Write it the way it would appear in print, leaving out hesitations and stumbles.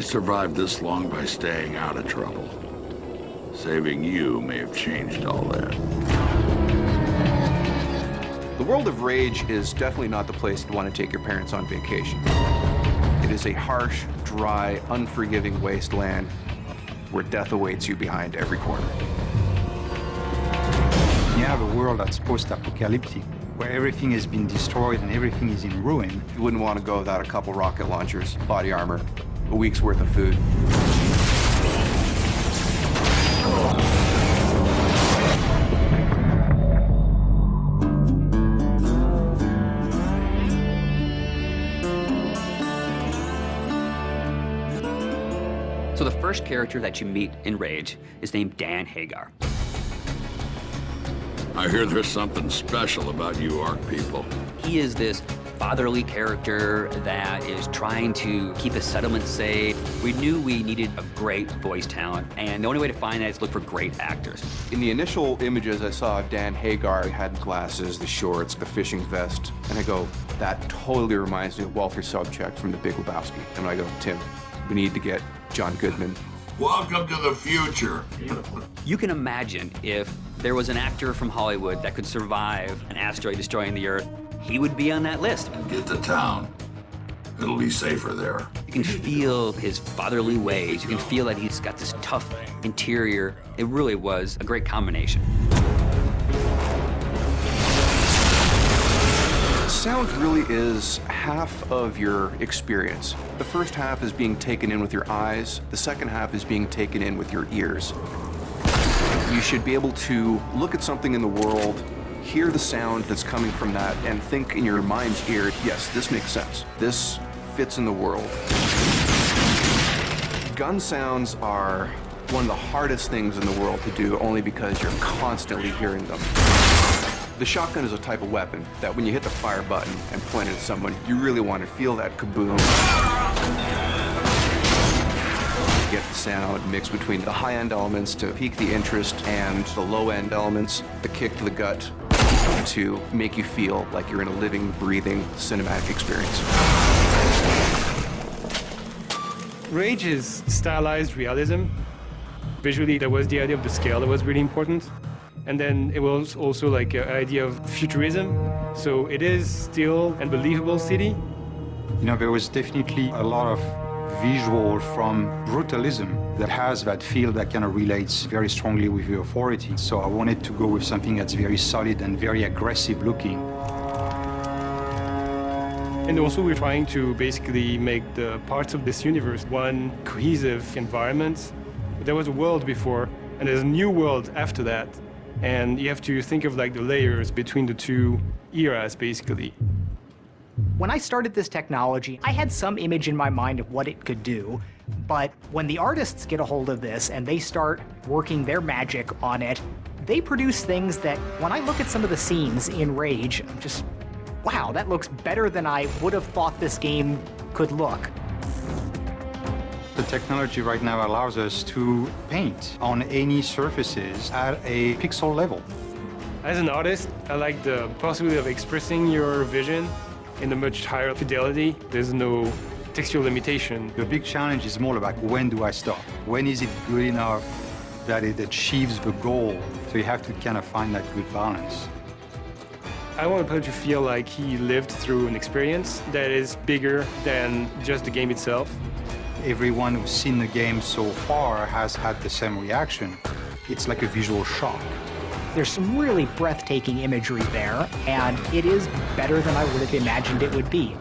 survived this long by staying out of trouble. Saving you may have changed all that. The world of Rage is definitely not the place to want to take your parents on vacation. It is a harsh, dry, unforgiving wasteland where death awaits you behind every corner. You have a world that's post-apocalyptic, where everything has been destroyed and everything is in ruin. You wouldn't want to go without a couple rocket launchers, body armor, a week's worth of food. So the first character that you meet in Rage is named Dan Hagar. I hear there's something special about you Ark people. He is this fatherly character that is trying to keep the settlement safe. We knew we needed a great voice talent, and the only way to find that is look for great actors. In the initial images I saw of Dan Hagar, he had glasses, the shorts, the fishing vest, and I go, that totally reminds me of Walter Sobchak from The Big Lebowski. And I go, Tim, we need to get John Goodman. Welcome to the future. You can imagine if there was an actor from Hollywood that could survive an asteroid destroying the Earth, he would be on that list. Get to town. It'll be safer there. You can feel his fatherly ways. You can feel that he's got this tough interior. It really was a great combination. Sound really is half of your experience. The first half is being taken in with your eyes. The second half is being taken in with your ears. You should be able to look at something in the world, hear the sound that's coming from that, and think in your mind's ear, yes, this makes sense. This fits in the world. Gun sounds are one of the hardest things in the world to do, only because you're constantly hearing them. The shotgun is a type of weapon that when you hit the fire button and point it at someone, you really want to feel that kaboom. Get the sound mixed between the high-end elements to pique the interest and the low-end elements, the kick to the gut, to make you feel like you're in a living, breathing, cinematic experience. Rage is stylized realism. Visually, there was the idea of the scale that was really important. And then it was also like an idea of futurism. So it is still a believable city. You know, there was definitely a lot of visual from brutalism that has that feel that kind of relates very strongly with the authority. So I wanted to go with something that's very solid and very aggressive looking. And also we're trying to basically make the parts of this universe one cohesive environment. There was a world before, and there's a new world after that. And you have to think of like the layers between the two eras, basically. When I started this technology, I had some image in my mind of what it could do, but when the artists get a hold of this and they start working their magic on it, they produce things that, when I look at some of the scenes in Rage, I'm just, wow, that looks better than I would have thought this game could look. The technology right now allows us to paint on any surfaces at a pixel level. As an artist, I like the possibility of expressing your vision in a much higher fidelity. There's no textual limitation. The big challenge is more about when do I stop? When is it good enough that it achieves the goal? So you have to kind of find that good balance. I want the player to feel like he lived through an experience that is bigger than just the game itself. Everyone who's seen the game so far has had the same reaction. It's like a visual shock. There's some really breathtaking imagery there, and it is better than I would have imagined it would be.